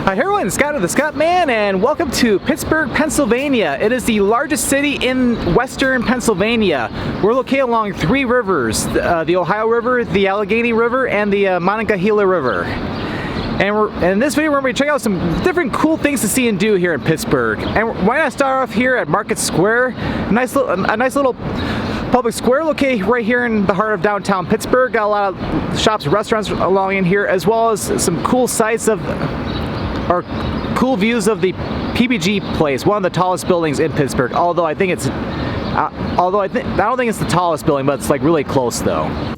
Hi everyone, Scott the Scott Man, and welcome to Pittsburgh, Pennsylvania. It is the largest city in western Pennsylvania. We're located along three rivers, the Ohio River, the Allegheny River, and the Monongahela River. And in this video we're going to be checking out some different cool things to see and do here in Pittsburgh. And why not start off here at Market Square, a nice little public square located right here in the heart of downtown Pittsburgh. Got a lot of shops and restaurants along in here, as well as some cool sights of cool views of the PBG place, one of the tallest buildings in Pittsburgh. Although I think I don't think it's the tallest building, but it's like really close though.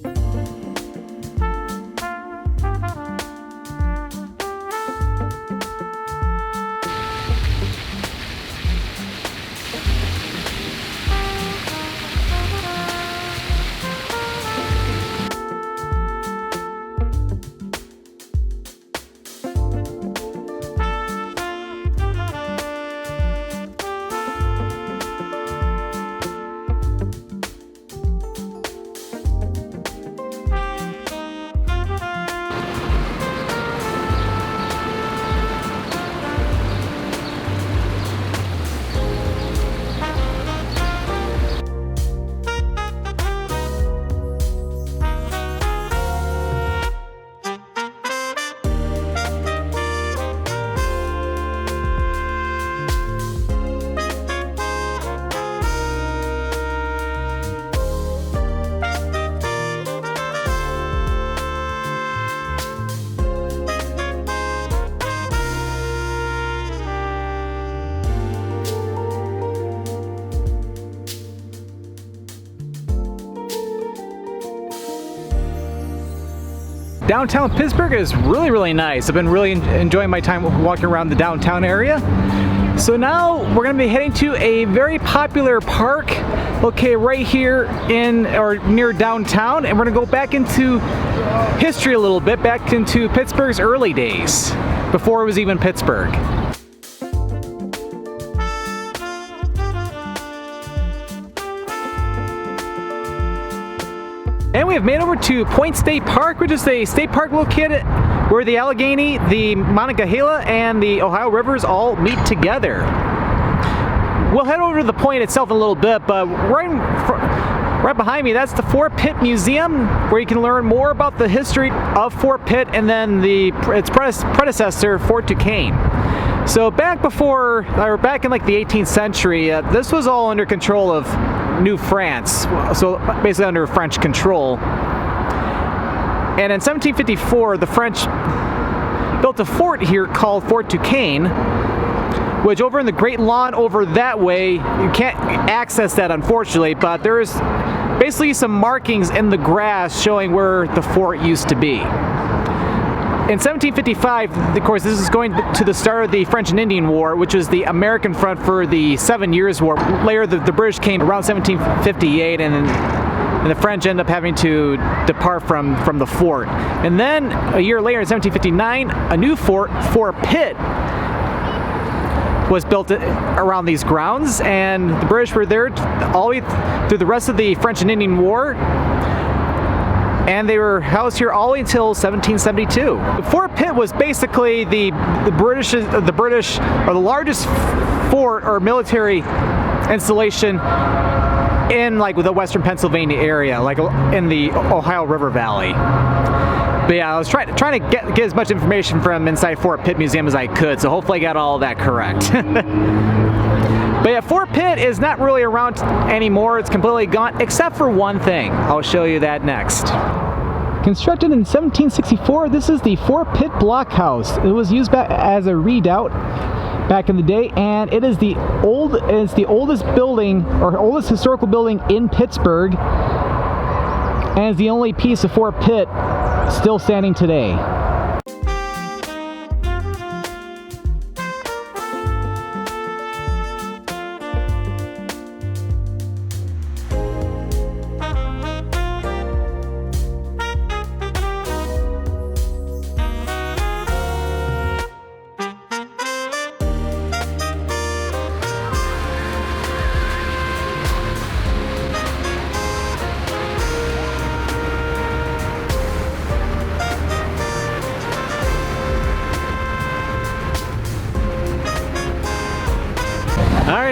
Downtown Pittsburgh is really nice. I've been really enjoying my time walking around the downtown area. So now we're going to be heading to a very popular park located right here near downtown, and we're going to go back into history a little bit, back into Pittsburgh's early days, before it was even Pittsburgh. And we have made over to Point State Park, which is a state park located where the Allegheny, the Monongahela, and the Ohio rivers all meet together. We'll head over to the point itself in a little bit, but right behind me, that's the Fort Pitt Museum, where you can learn more about the history of Fort Pitt and then its predecessor, Fort Duquesne. So back in like the 18th century, this was all under control of New France, so basically under French control. And in 1754, the French built a fort here called Fort Duquesne, which over in the Great Lawn over that way, you can't access that unfortunately, but there's basically some markings in the grass showing where the fort used to be. In 1755, of course, this is going to the start of the French and Indian War, which was the American front for the 7 Years' War. Later, the British came around 1758, and the French ended up having to depart from the fort. And then, a year later, in 1759, a new fort, Fort Pitt, was built around these grounds, and the British were there all the way through the rest of the French and Indian War. And they were housed here all the way until 1772. Fort Pitt was basically the largest fort or military installation in like the western Pennsylvania area, like in the Ohio River Valley. But yeah, I was trying to get as much information from inside Fort Pitt Museum as I could, so hopefully I got all of that correct. But yeah, Fort Pitt is not really around anymore. It's completely gone, except for one thing. I'll show you that next. Constructed in 1764, this is the Fort Pitt Blockhouse. It was used as a redoubt back in the day, and it's the oldest building, or oldest historical building in Pittsburgh, and is the only piece of Fort Pitt still standing today.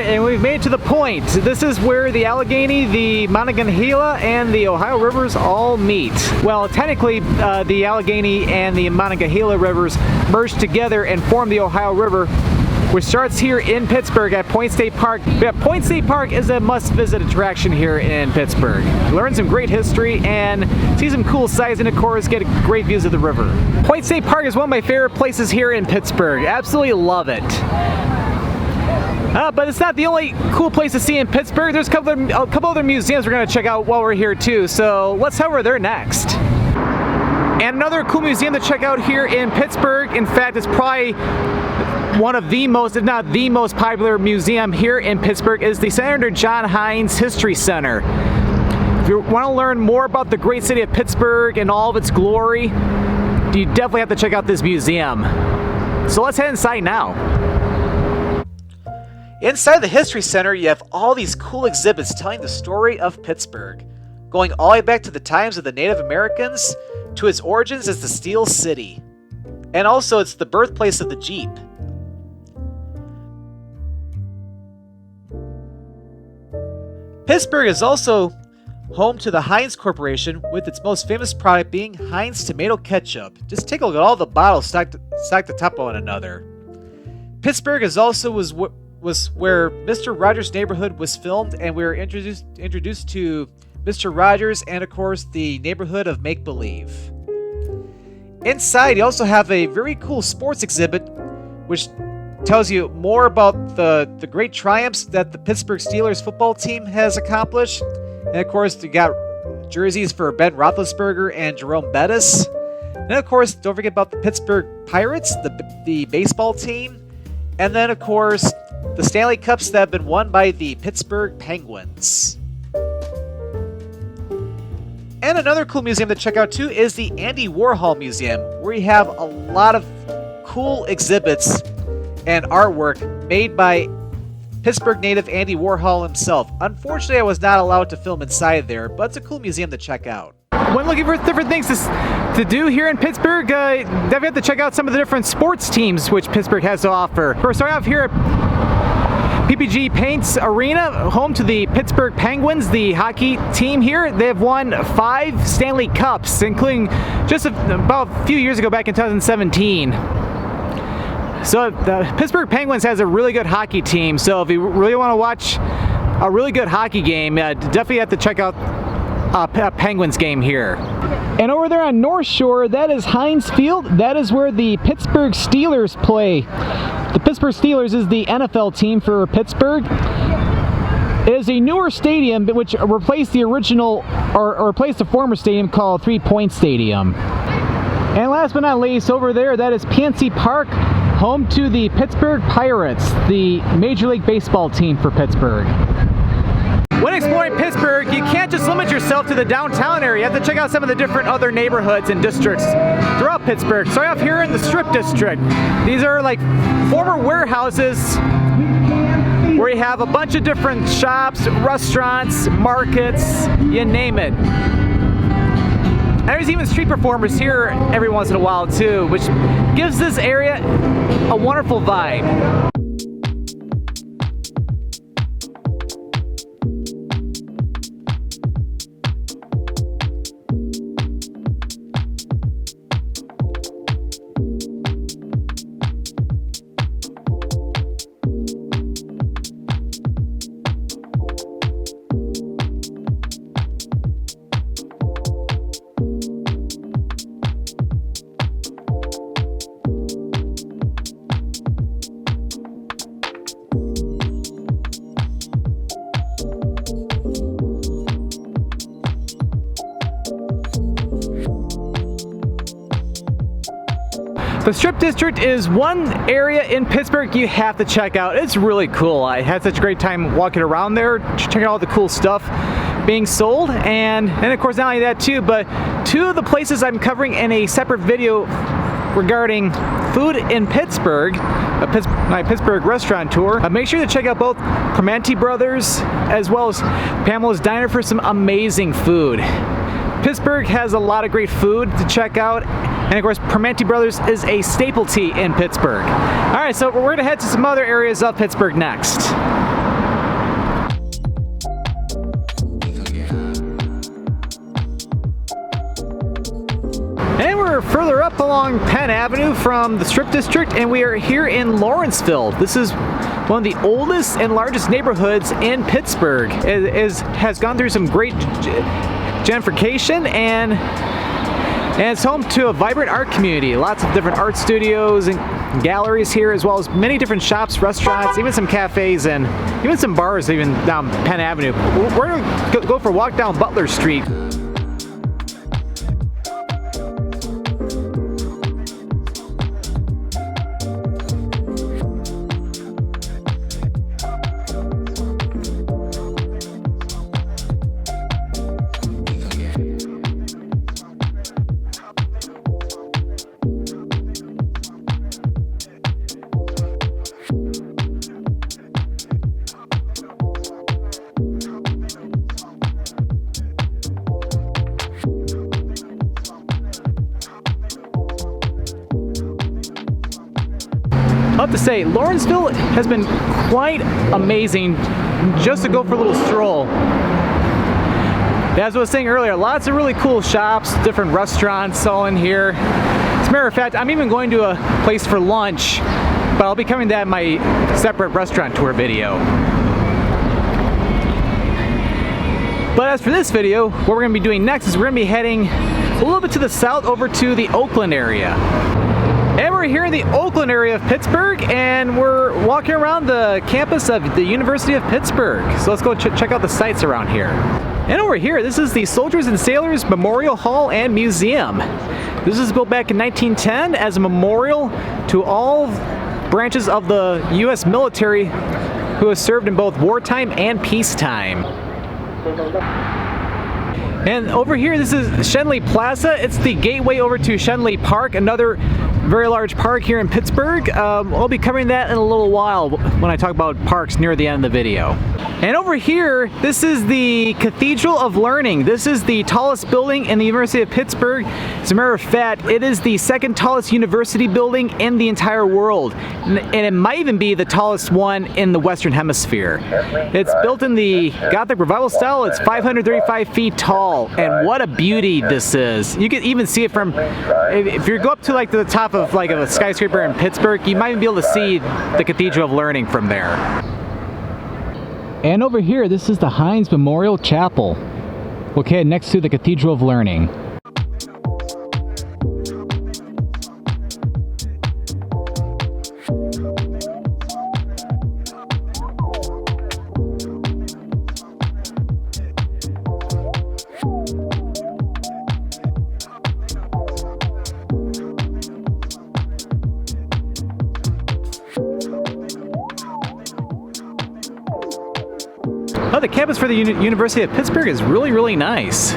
and we've made it to the point. This is where the Allegheny, the Monongahela, and the Ohio rivers all meet. Well, technically, the Allegheny and the Monongahela rivers merge together and form the Ohio River, which starts here in Pittsburgh at Point State Park. Yeah, Point State Park is a must-visit attraction here in Pittsburgh. Learn some great history and see some cool sights, and of course get great views of the river. Point State Park is one of my favorite places here in Pittsburgh. Absolutely love it. But it's not the only cool place to see in Pittsburgh. There's a couple other museums we're going to check out while we're here too. So let's head over there next. And another cool museum to check out here in Pittsburgh, in fact, it's probably one of the most, if not the most popular museum here in Pittsburgh, is the Senator John Heinz History Center. If you want to learn more about the great city of Pittsburgh and all of its glory, you definitely have to check out this museum. So let's head inside now. Inside the History Center, you have all these cool exhibits telling the story of Pittsburgh, going all the way back to the times of the Native Americans to its origins as the Steel City. And also, it's the birthplace of the Jeep. Pittsburgh is also home to the Heinz Corporation, with its most famous product being Heinz Tomato Ketchup. Just take a look at all the bottles stacked atop of one another. Pittsburgh is also was where Mr. Rogers' Neighborhood was filmed, and we were introduced to Mr. Rogers and, of course, the neighborhood of Make-Believe. Inside, you also have a very cool sports exhibit, which tells you more about the great triumphs that the Pittsburgh Steelers football team has accomplished. And, of course, you got jerseys for Ben Roethlisberger and Jerome Bettis. And, of course, don't forget about the Pittsburgh Pirates, the baseball team. And then, of course, the Stanley Cups that have been won by the Pittsburgh Penguins. And another cool museum to check out too is the Andy Warhol Museum, where you have a lot of cool exhibits and artwork made by Pittsburgh native Andy Warhol himself. Unfortunately, I was not allowed to film inside there, but it's a cool museum to check out. When looking for different things to do here in Pittsburgh, definitely have to check out some of the different sports teams which Pittsburgh has to offer. First, start off here at PPG Paints Arena, home to the Pittsburgh Penguins, the hockey team here. They have won 5 Stanley Cups, including just about a few years ago, back in 2017. So the Pittsburgh Penguins has a really good hockey team, so if you really want to watch a really good hockey game, definitely have to check out a Penguins game here. And over there on North Shore, that is Heinz Field. That is where the Pittsburgh Steelers play. The Pittsburgh Steelers is the NFL team for Pittsburgh. It is a newer stadium which replaced the original, or replaced the former stadium called 3 Point Stadium. And last but not least, over there, that is PNC Park, home to the Pittsburgh Pirates, the Major League Baseball team for Pittsburgh. When exploring Pittsburgh, you can't just limit yourself to the downtown area. You have to check out some of the different other neighborhoods and districts throughout Pittsburgh. Start off here in the Strip District. These are like former warehouses where you have a bunch of different shops, restaurants, markets, you name it. And there's even street performers here every once in a while too, which gives this area a wonderful vibe. The Strip District is one area in Pittsburgh you have to check out. It's really cool. I had such a great time walking around there, checking out all the cool stuff being sold, and of course not only that too, but 2 of the places I'm covering in a separate video regarding food in Pittsburgh, my Pittsburgh restaurant tour. Make sure to check out both Primanti Brothers as well as Pamela's Diner for some amazing food. Pittsburgh has a lot of great food to check out, and of course Primanti Brothers is a staple tea in Pittsburgh. Alright, so we're going to head to some other areas of Pittsburgh next. further up along Penn Avenue from the Strip District, and we are here in Lawrenceville. This is one of the oldest and largest neighborhoods in Pittsburgh. It has gone through some great gentrification, and it's home to a vibrant art community. Lots of different art studios and galleries here, as well as many different shops, restaurants, even some cafes, and even some bars even down Penn Avenue. We're going to go for a walk down Butler Street. I have to say, Lawrenceville has been quite amazing just to go for a little stroll. As I was saying earlier, lots of really cool shops, different restaurants all in here. As a matter of fact, I'm even going to a place for lunch, but I'll be covering that in my separate restaurant tour video. But as for this video, what we're going to be doing next is we're going to be heading a little bit to the south over to the Oakland area. And we're here in the Oakland area of Pittsburgh, and we're walking around the campus of the University of Pittsburgh. So let's go check out the sights around here. And over here, this is the Soldiers and Sailors Memorial Hall and Museum. This was built back in 1910 as a memorial to all branches of the U.S. military who have served in both wartime and peacetime. And over here, this is Schenley Plaza. It's the gateway over to Schenley Park, another very large park here in Pittsburgh. I'll be covering that in a little while when I talk about parks near the end of the video. And over here, this is the Cathedral of Learning. This is the tallest building in the University of Pittsburgh. As a matter of fact, it is the second tallest university building in the entire world. And it might even be the tallest one in the Western Hemisphere. It's built in the Gothic Revival style. It's 535 feet tall, and what a beauty this is. You can even see it from, if you go up to like the top of like a skyscraper in Pittsburgh, you might even be able to see the Cathedral of Learning from there. And over here, this is the Hines Memorial Chapel, located next to the Cathedral of Learning. Oh, the campus for the University of Pittsburgh is really, really nice.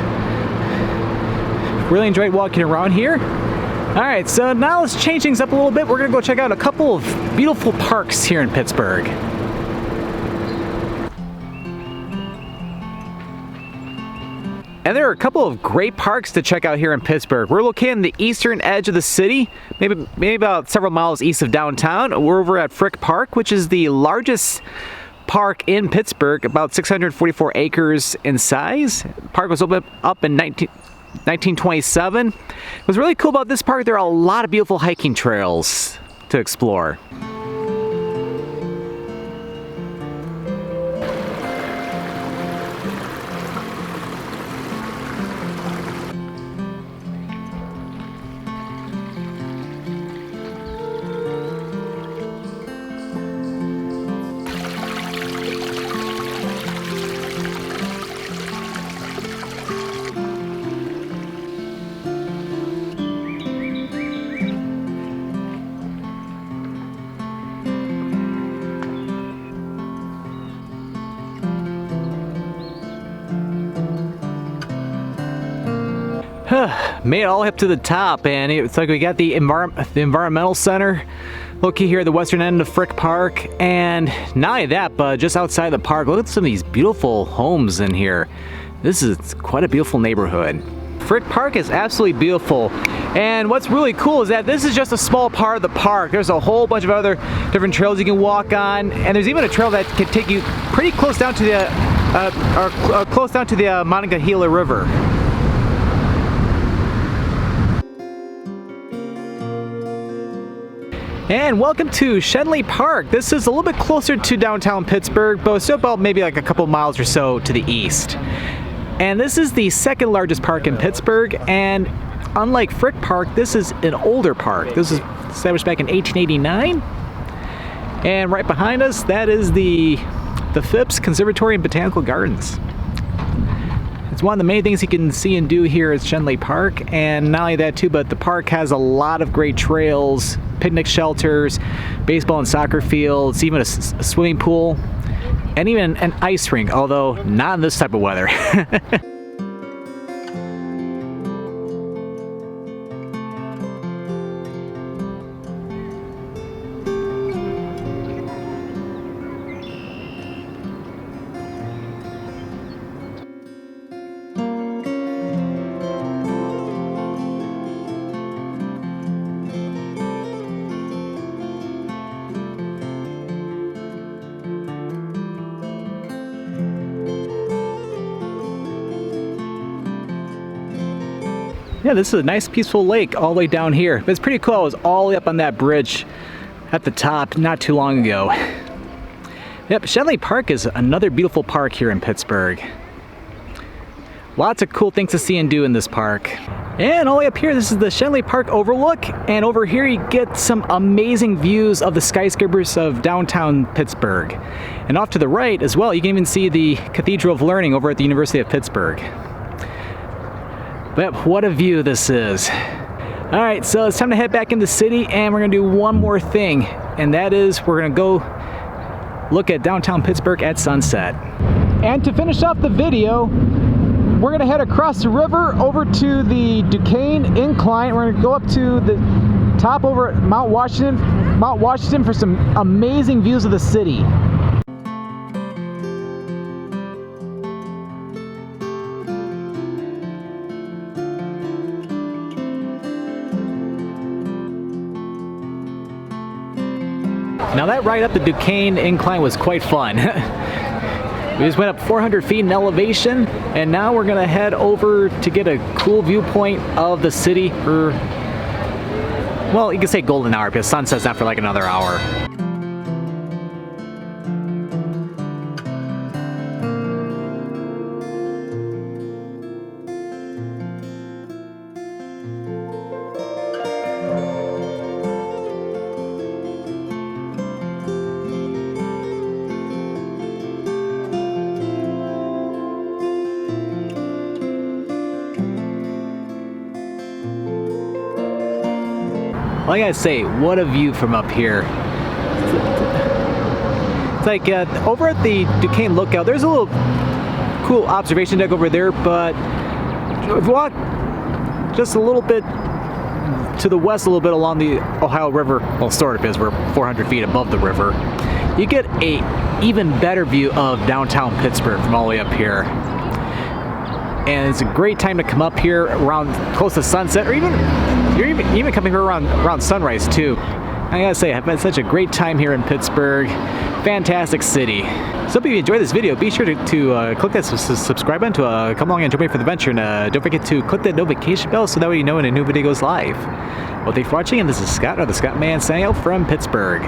Really enjoyed walking around here. Alright, so now let's change things up a little bit. We're going to go check out a couple of beautiful parks here in Pittsburgh. And there are a couple of great parks to check out here in Pittsburgh. We're located on the eastern edge of the city, maybe about several miles east of downtown. We're over at Frick Park, which is the largest park in Pittsburgh, about 644 acres in size. The park was opened up in 1927. What's really cool about this park, there are a lot of beautiful hiking trails to explore. Made it all up to the top, and it's like we got the environmental center located here at the western end of Frick Park. And not only that, but just outside the park, look at some of these beautiful homes in here. This is quite a beautiful neighborhood. Frick Park is absolutely beautiful, and what's really cool is that this is just a small part of the park. There's a whole bunch of other different trails you can walk on, and there's even a trail that can take you pretty close down to the Monongahela River. And welcome to Schenley Park. This is a little bit closer to downtown Pittsburgh, but still about maybe like a couple miles or so to the east. And this is the second largest park in Pittsburgh, and unlike Frick Park, this is an older park. This was established back in 1889. And right behind us, that is the Phipps Conservatory and Botanical Gardens. It's one of the main things you can see and do here at Schenley Park, and not only that too, but the park has a lot of great trails, picnic shelters, baseball and soccer fields, even a swimming pool, and even an ice rink, although not in this type of weather. Yeah, this is a nice peaceful lake all the way down here. But it's pretty cool. I was all the way up on that bridge at the top not too long ago. Yep, Schenley Park is another beautiful park here in Pittsburgh. Lots of cool things to see and do in this park. And all the way up here, this is the Schenley Park overlook. And over here you get some amazing views of the skyscrapers of downtown Pittsburgh. And off to the right as well, you can even see the Cathedral of Learning over at the University of Pittsburgh. But what a view this is. All right, so it's time to head back in the city, and we're gonna do one more thing, and that is we're gonna go look at downtown Pittsburgh at sunset. And to finish off the video, we're gonna head across the river over to the Duquesne Incline. We're gonna go up to the top over at Mount Washington for some amazing views of the city. Now that ride up the Duquesne Incline was quite fun. We just went up 400 feet in elevation, and now we're gonna head over to get a cool viewpoint of the city for, well, you can say golden hour because sunset's not for like another hour. I gotta say, what a view from up here. It's like over at the Duquesne Lookout, there's a little cool observation deck over there, but if you walk just a little bit to the west, a little bit along the Ohio River, well, sort of is, we're 400 feet above the river, you get a even better view of downtown Pittsburgh from all the way up here. And it's a great time to come up here around close to sunset, or even coming here around sunrise too. I gotta say, I've had such a great time here in Pittsburgh. Fantastic city. So if you enjoyed this video, be sure to click that subscribe button to come along and join me for the adventure, and don't forget to click that notification bell so that way you know when a new video goes live. Well, thanks for watching, and this is Scott, or the Scott Man, signing out from Pittsburgh.